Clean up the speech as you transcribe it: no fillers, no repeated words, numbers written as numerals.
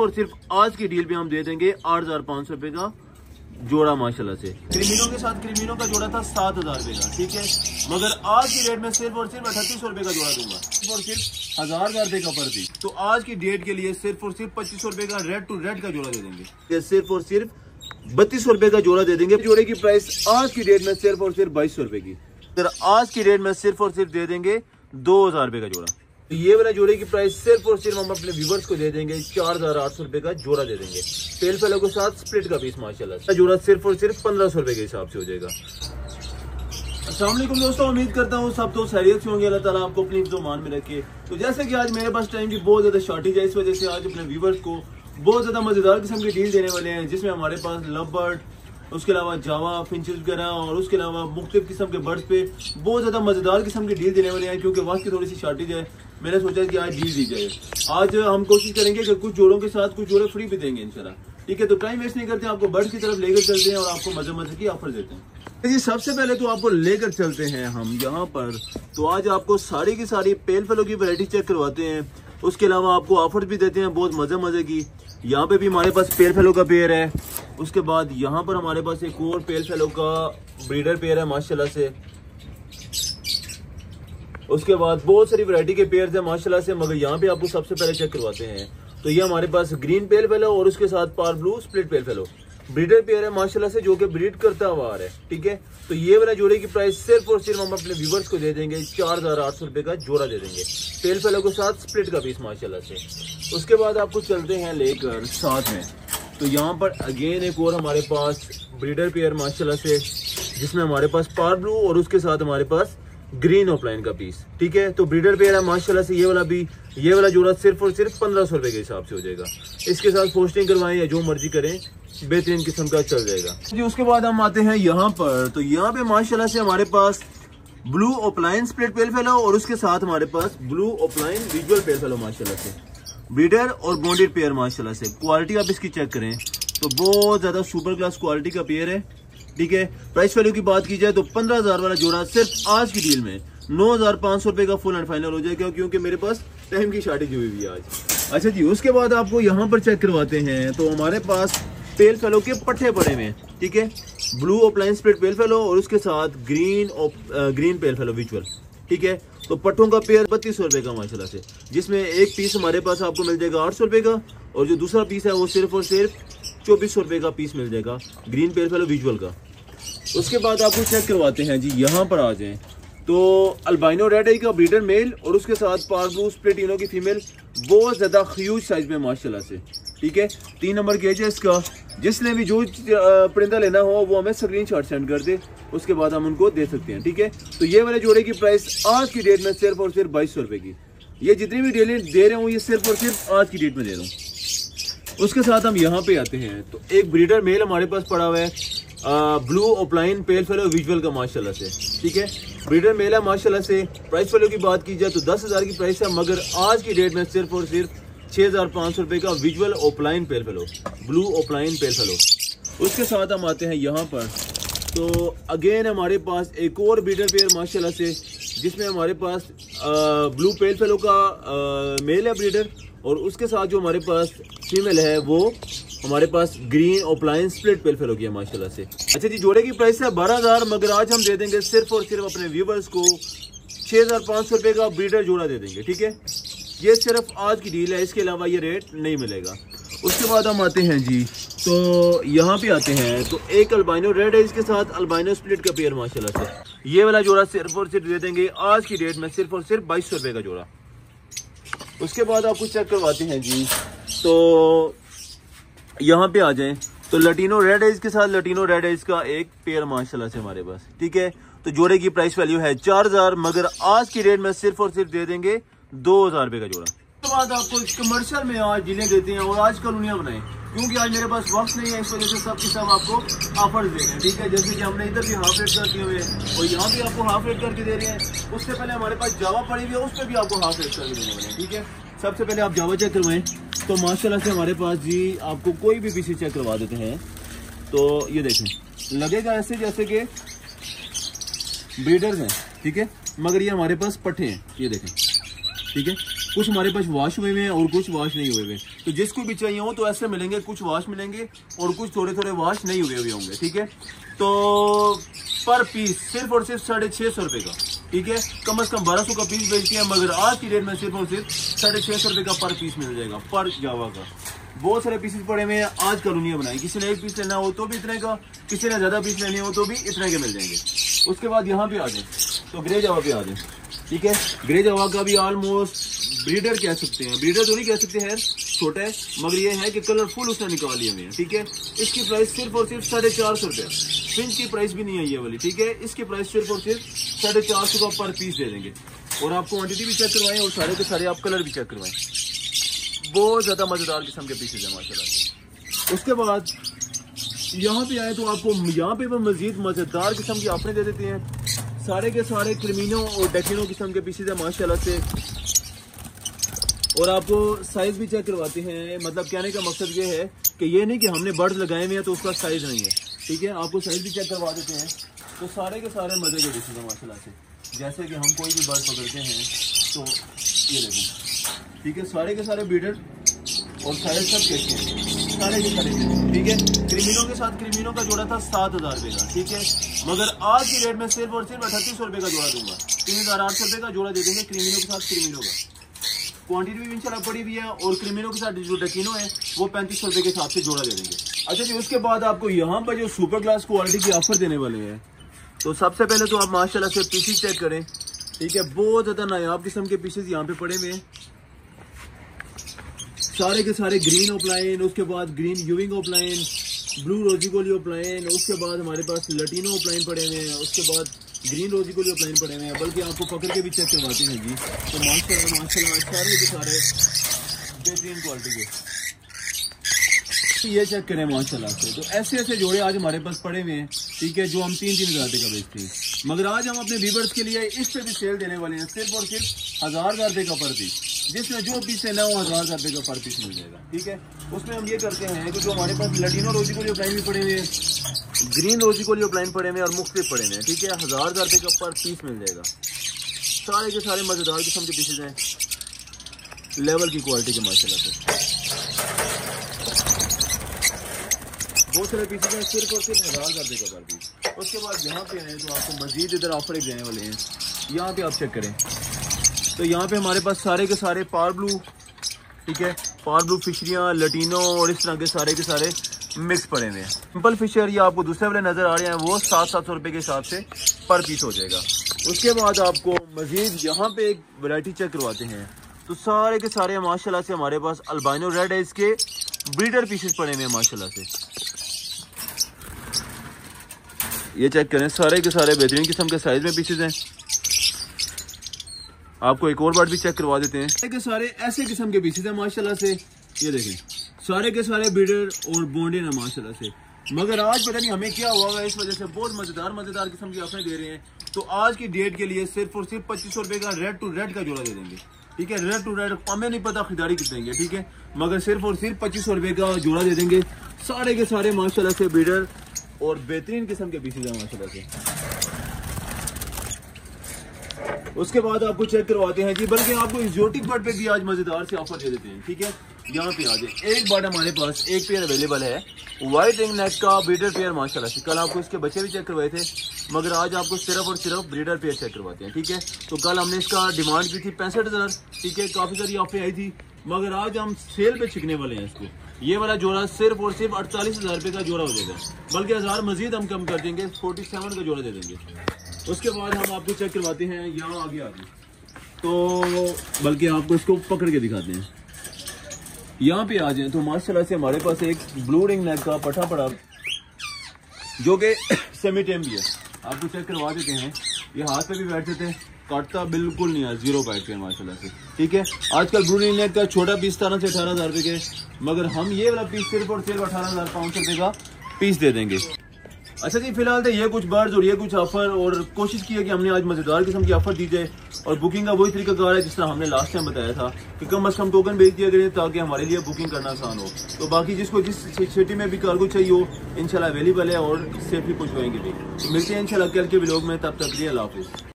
और सिर्फ आज की डील पे हम दे देंगे 8,500 रुपए का जोड़ा माशाल्लाह से। क्रिमिनो के साथ क्रिमिनो का जोड़ा था 7,000 रुपए का, ठीक है, मगर आज की डेट में सिर्फ और सिर्फ 3800 रुपए का जोड़ा दूंगा, सिर्फ और सिर्फ 1000 रुपए का पर पीस। तो आज की डेट के लिए सिर्फ और सिर्फ 2500 रुपए का रेड टू रेड का जोड़ा दे देंगे, सिर्फ और सिर्फ 3200 रुपए का जोड़ा दे देंगे। जोड़े की प्राइस आज की डेट में सिर्फ और सिर्फ 2200 रुपए की, आज की डेट में सिर्फ और सिर्फ दे देंगे 2000 रुपए का जोड़ा। तो ये वाला जोड़े की प्राइस सिर्फ और सिर्फ हम अपने व्यूवर्स को दे देंगे 4800 रुपए का जोड़ा दे देंगे, पेल फेलो के साथ स्प्लिट का पीस माशाल्लाह। जोड़ा सिर्फ और सिर्फ 1500 रुपए के हिसाब से हो जाएगा। अस्सलाम वालेकुम दोस्तों, उम्मीद करता हूँ सब तो खैरियत से होंगे, अल्लाह ताला आपको अपनी ईमान में रखे। तो जैसे कि आज मेरे पास टाइम की बहुत ज्यादा शॉर्टेज है, इस वजह से आज अपने व्यूवर्स को बहुत ज्यादा मजेदार किस्म की डील देने वाले हैं, जिसमें हमारे पास लव बर्ड, उसके अलावा जावा फिंचेस वगैरह और उसके अलावा मुख्तलिफ किस्म के बर्ड्स पे बहुत ज्यादा मजेदार किस्म की डील देने वाले हैं। क्योंकि वक्त की थोड़ी सी शॉर्टेज है, मैंने सोचा कि आज डील दी जाए। आज हम कोशिश करेंगे कि कुछ जोड़ों के साथ कुछ जोड़े फ्री भी देंगे इंशाल्लाह, ठीक है। तो टाइम वेस्ट नहीं करते, आपको बर्ड्स की तरफ लेकर चलते हैं और आपको मजे मजे की ऑफर देते हैं। जी सबसे पहले तो आपको लेकर चलते हैं हम यहाँ पर, तो आज आपको सारी की सारी पेल फेलो की वैरायटी चेक करवाते हैं, उसके अलावा आपको ऑफर भी देते हैं बहुत मजे मजे की। यहाँ पे भी हमारे पास पेल फेलो का पेयर है, उसके बाद यहाँ पर हमारे पास एक और पेल फेलो का ब्रीडर पेयर है माशाल्लाह से। उसके बाद बहुत सारी वैरायटी के पेयर है माशाल्लाह से, मगर यहाँ पे आपको सबसे पहले चेक करवाते हैं। तो ये हमारे पास ग्रीन पेल फेलो और उसके साथ पार blue split pale fallow breeder pair है माशाल्लाह से, जो कि ब्रीड करता हुआ आ रहा है, ठीक है। तो ये वाला जोड़े की प्राइस सिर्फ और सिर्फ हम अपने व्यूवर्स को दे देंगे 4800 रुपए का जोड़ा दे देंगे, पेल फेलो के साथ स्प्लिट का पीस माशाल्लाह से। उसके बाद आपको चलते हैं लेकर साथ में, तो यहाँ पर अगेन एक और हमारे पास ब्रीडर पेयर माशाल्लाह से, जिसमें हमारे पास पार ब्लू और उसके साथ हमारे पास ग्रीन ऑफलाइन का पीस, ठीक है। तो ब्रीडर पेयर है माशाल्लाह से, ये वाला जोड़ा सिर्फ और सिर्फ 1500 रुपए के हिसाब से हो जाएगा। इसके साथ पोस्टिंग करवाएं या जो मर्जी करें, बेहतरीन किस्म का चल जाएगा जी। उसके बाद हम आते हैं यहाँ पर, तो यहाँ पे माशाल्लाह से हमारे पास blue opaline split pale fallow और उसके साथ हमारे पास blue opaline visual pale fallow माशाल्लाह से, ब्रीडर और बॉन्डेड पेयर माशाल्लाह से। क्वालिटी आप इसकी चेक करें तो बहुत ज्यादा सुपर क्लास क्वालिटी का पेयर है, ठीक है। प्राइस वैल्यू की बात की जाए तो 15,000 वाला जोड़ा सिर्फ आज की डील में 9,500 रुपए का फुल एंड फाइनल हो जाएगा, क्योंकि मेरे पास टाइम की शॉर्टेज हुई हुई है आज। अच्छा जी, उसके बाद आपको यहाँ पर चेक करवाते हैं, तो हमारे पास पेल फेलो के पट्टे पड़े हुए हैं, ठीक है। Blue opaline split pale fallow और उसके साथ ग्रीन पेल फेलो विजुअल, ठीक है। तो पट्टों का पेयर 3200 रुपए का माशाल्लाह से, जिसमें एक पीस हमारे पास आपको मिल जाएगा 800 रुपए का, और जो दूसरा पीस है वो सिर्फ और सिर्फ 2400 रुपए का पीस मिल जाएगा ग्रीन पेल फेलो विजुअल का। उसके बाद आपको चेक करवाते हैं जी, यहाँ पर आ जाएं तो अल्बाइनो रेड आई का ब्रीडर मेल और उसके साथ पार ब्लू स्प्लिट इनो की फीमेल, बहुत ज्यादा ह्यूज साइज में माशाल्लाह से, ठीक है। 3 नंबर केज है इसका। जिसने भी जो परिंदा लेना हो वो हमें स्क्रीनशॉट सेंड कर दे, उसके बाद हम उनको दे सकते हैं, ठीक है। तो ये वाले जोड़े की प्राइस आज की डेट में सिर्फ और सिर्फ 2200 रुपए की। ये जितनी भी डेली दे रहे हूँ ये सिर्फ और सिर्फ आज की डेट में दे रहा हूँ। उसके साथ हम यहाँ पे आते हैं, तो एक ब्रीडर मेल हमारे पास पड़ा हुआ है ब्लू ऑफलाइन पेल फेलो विजुअल का माशाल्लाह से, ठीक है। ब्रीडर मेल है माशाल्लाह से। प्राइस वैल्यू की बात की जाए तो 10,000 की प्राइस है, मगर आज की डेट में सिर्फ और सिर्फ 6,500 रुपए का विजुअल ऑफलाइन पेल फेलो, ब्लू ऑफलाइन पेल फेलो। उसके साथ हम आते हैं यहाँ पर, तो अगेन हमारे पास एक और ब्रीडर पेयर माशाल्लाह से, जिसमें हमारे पास ब्लू पेल फेलो का मेल है ब्रीडर, और उसके साथ जो हमारे पास फीमेल है वो हमारे पास green opaline split pale fallow की है माशाल्लाह से। अच्छा जी, जोड़े की प्राइस है 12,000, मगर आज हम दे देंगे सिर्फ और सिर्फ अपने व्यूवर्स को 6,500 रुपए का ब्रीडर जोड़ा दे देंगे, ठीक है। ये सिर्फ आज की डील है, इसके अलावा ये रेट नहीं मिलेगा। उसके बाद हम आते हैं जी, तो यहाँ पे आते हैं, तो एक अल्बाइनो रेड है, इसके साथ अल्बाइनो स्प्लिट का पेयर माशाल्लाह से। ये वाला जोड़ा सिर्फ और सिर्फ दे देंगे आज की डेट में सिर्फ और सिर्फ 2200 रुपए का जोड़ा। उसके बाद आपको चेक करवाते हैं जी, तो यहाँ पे आ जाएं, तो लटीनो रेड है, इसके साथ लटीनो रेड है इसका एक पेयर माशाल्लाह से हमारे पास, ठीक है। तो जोड़े की प्राइस वैल्यू है 4000, मगर आज की डेट में सिर्फ और सिर्फ दे देंगे 2000 रुपए का जोड़ा। उसके बाद आपको कमर्शियल में आज डीलें देते हैं और आज कॉलोनियां बनाए, क्योंकि आज मेरे पास वक्त नहीं है, इस वजह से सब की सब आपको ऑफर्स दे रहे हैं, ठीक है। जैसे कि हमने इधर भी हाफ रेट कर दिए हुए हैं और यहाँ भी आपको हाफ रेट करके दे रहे हैं। उससे पहले हमारे पास जावा पड़ी हुई है, उस पर भी आपको हाफ रेट करके देने वाले हैं, ठीक है। सबसे पहले आप जावा चेक करवाएं, तो माशाल्लाह से हमारे पास जी आपको कोई भी पीसी चेक करवा देते हैं। तो ये देखें, लगेगा ऐसे जैसे कि ब्रीडर्स हैं, ठीक है, मगर ये हमारे पास पट्टे हैं, ये देखें, ठीक है। कुछ हमारे पास वॉश हुए हुए हैं और कुछ वॉश नहीं हुए हुए। तो जिसको भी चाहिए हो तो ऐसे मिलेंगे, कुछ वॉश मिलेंगे और कुछ थोड़े थोड़े वॉश नहीं हुए हुए होंगे। ठीक है, तो पर पीस सिर्फ और सिर्फ 650 रुपए का। ठीक है, कम से कम 1200 का पीस बेचते हैं, मगर आज की डेट में सिर्फ और सिर्फ 650 रुपए का पर पीस मिल जाएगा, पर जावा का। बहुत सारे पीसेस पड़े हुए हैं, आज कॉलोनियां बनाई। किसी ने एक पीस लेना हो तो भी इतने का, किसी ने ज्यादा पीस लेने हो तो भी इतने के मिल जाएंगे। उसके बाद यहाँ पे आ जाए तो ग्रे जावा पे आ जाए। ठीक है, ग्रे जावा का भी ऑलमोस्ट ब्रीडर कह सकते हैं, ब्रीडर तो नहीं कह सकते हैं, छोटा है, मगर ये है कि कलरफुल उसने निकाल लिया हुए हैं। ठीक है, इसकी प्राइस सिर्फ और सिर्फ 450 रुपये। फिंच की प्राइस भी नहीं है ये वाली। ठीक है, इसकी प्राइस सिर्फ और सिर्फ 450 का पर पीस दे देंगे। और आप क्वांटिटी भी चेक करवाएं और सारे के सारे आप कलर भी चेक करवाएं। बहुत ज्यादा मजेदार किस्म के पीसेज है माशाल्लाह। उसके बाद यहाँ पे आए तो आपको यहाँ पे मजीद मजेदार किस्म की ऑफरें दे देते हैं। सारे के सारे क्रिमिनो और डेकिनो किस्म के पीसेज है माशाल्लाह से। और आपको साइज भी चेक करवाते हैं। मतलब कहने का मकसद ये है कि ये नहीं कि हमने बर्ड्स लगाए हुए हैं तो उसका साइज नहीं है। ठीक है, आपको साइज भी चेक करवा देते हैं। तो सारे के सारे मजे के पीसेज है माशाल्लाह से। जैसे कि हम कोई भी बर्ड पकड़ते हैं तो ये देखो। ठीक है, सारे के सारे बीडर और सारे सब कैसे हैं, सारे के सारे। ठीक है, क्रिमिनो के साथ क्रिमिनो का जोड़ा था 7000 रुपये का। ठीक है, मगर आज की रेट में सिर्फ और सिर्फ 3800 रुपये का जोड़ा दूंगा। 3800 रुपये का जोड़ा दे देंगे क्रिमिनो के साथ क्रिमिनो का। क्वांटिटी भी इंशाल्लाह पड़ी हुई है। और क्रिमिनो के साथ जो डेकिनो है वो 3500 रुपये के हिसाब से जोड़ा दे देंगे। अच्छा जी, उसके बाद आपको यहाँ पर जो सुपर क्लास क्वालिटी की ऑफर देने वाले हैं, तो सबसे पहले तो आप माशाल्लाह से पीसेस चेक करें। ठीक है, बहुत ज्यादा नायाब किस्म के पीसेस यहाँ पे पड़े हुए हैं। सारे के सारे ग्रीन ओपलाइन, उसके बाद ग्रीन यूविंग ओपलाइन, ब्लू रोजिकोली ओपलाइन, उसके बाद हमारे पास लटीनो ओपलाइन पड़े हुए हैं, उसके बाद ग्रीन रोजिकोली ओपलाइन पड़े हुए हैं। बल्कि आपको पकड़ के भी चेक करवाते हैं जी। तो माशाल्लाह सारे के सारे बेहतरीन क्वालिटी के ये चेक करें माशाल्लाह से। तो ऐसे ऐसे जोड़े आज हमारे पास पड़े हुए हैं। ठीक है, जो हम 3-3 हज़ार रुपये का बेचते हैं, मगर आज हम अपने व्यूअर्स के लिए इस पे भी सेल देने वाले हैं। सिर्फ और सिर्फ 1000 रुपये का पर पीस, जिसमें जो पीस है ना वो 1000 रुपये का पर पीस मिल जाएगा। ठीक है, उसमें हम ये करते हैं कि जो हमारे पास लटीनो रोजिकोली ओपलाइन भी पड़े हुए हैं, ग्रीन रोजिकोली ओपलाइन पड़े हुए हैं और मुख्तलिफ पड़े हुए हैं। ठीक है, 1000 रुपये का पर पीस मिल जाएगा। सारे के सारे मजेदार किस्म के पीसेज हैं, लेवल की क्वालिटी के माशाल्लाह से। बहुत सारे पीसेज हैं, सिर्फ और सिर्फ 1000 रुपये का पर पीस। उसके बाद यहाँ पे आए तो आपको मजीद इधर ऑफर देने वाले हैं। यहाँ पे आप चेक करें तो यहाँ पे हमारे पास सारे के सारे पार ब्लू, ठीक है, पार ब्लू फिशरियाँ, लटीनो और इस तरह के सारे मिक्स पड़े हुए हैं। सिंपल फिशर ये आपको दूसरे वाले नजर आ रहे हैं, वो 700 रुपये के हिसाब से पर पीस हो जाएगा। उसके बाद आपको मजीद यहाँ पे एक वैरायटी चेक करवाते हैं। तो सारे के सारे माशाल्लाह से हमारे पास अल्बाइनो रेड है, इसके ब्रीडर पीसेस पड़े हुए हैं माशाल्लाह से। ये चेक करें, सारे के सारे बेहतरीन किस्म के साइज में पीसेस हैं। आपको एक और बार भी चेक करवा देते हैं। सारे के सारे ऐसे किस्म के पीसेस हैं माशाल्लाह से। ये देखें, सारे के सारे ब्रीडर और बॉन्डेड है माशाल्लाह से। मगर आज पता नहीं हमें क्या हुआ है, इस वजह से बहुत मजेदार किस्म की ऑफरें दे रहे हैं। तो आज की डेट के लिए सिर्फ और सिर्फ 2500 रुपये का रेड टू रेड का जोड़ा दे देंगे। ठीक है, रेड टू रेड हमें नहीं पता खरीदारी कितने की। ठीक है, मगर सिर्फ और सिर्फ 2500 रुपये का जोड़ा दे देंगे। सारे के सारे माशाल्लाह से ब्रीडर और बेहतरीन किस्म के पीसेज हैं माशाल्लाह से। उसके बाद आपको चेक करवाते हैं जी, बल्कि आपको एक्सोटिक बर्ड पे भी आज मजेदार से ऑफर दे देते हैं। ठीक है, यहाँ पे आ जाए। एक बर्ड हमारे पास एक पेयर अवेलेबल है, व्हाइट रिंग नेक का ब्रीडर पेयर माशाल्लाह से। कल आपको इसके बच्चे भी चेक करवाए थे, मगर आज आपको सिर्फ और सिर्फ ब्रीडर पेयर चेक करवाते हैं। ठीक है, तो कल हमने इसका डिमांड की थी 65,000। ठीक है, काफी सारी ऑफरें आई थी, मगर आज हम सेल पे छिकने वाले हैं इसको। ये वाला जोड़ा सिर्फ और सिर्फ 48,000 रुपये का जोड़ा हो जाएगा, बल्कि 1000 मजीद हम कम कर देंगे, 47 का जोड़ा दे देंगे। उसके बाद हम आपको चेक करवाते हैं, यहाँ आगे तो बल्कि आपको इसको पकड़ के दिखाते हैं। यहाँ पे आ जाए तो माशाल्लाह से हमारे पास एक ब्लू रिंग नेक का पठा पड़ा, जो कि सेमी टेम भी है। आपको चेक करवा देते हैं। ये हाथ पे भी बैठ जाते हैं, काटता बिल्कुल नहीं है, 0 बाइट पे माशाल्लाह से। ठीक है, आजकल ब्लू रिंग नेक का छोटा पीस 17 से 18,000 रुपये के, मगर हम ये वाला पीस सिर्फ और सिर्फ 18,500 रुपये का पीस दे देंगे। अच्छा जी, फिलहाल तो ये कुछ बर्ड्स और ये कुछ ऑफर, और कोशिश की है कि हमने आज मजेदार किस्म की ऑफर दी जाए। और बुकिंग का वही तरीकाकार है जिस तरह हमने लास्ट टाइम बताया था कि कम से कम टोकन भेज दिया करें ताकि हमारे लिए बुकिंग करना आसान हो। तो बाकी जिसको जिस सिटी में भी कार्गो चाहिए हो इंशाल्लाह अवेलेबल है और सेफली पहुंचवाएंगे भी। तो मिलते हैं इंशाल्लाह कल के व्लॉग में, तब तक के लिए अल्लाह हाफिज़।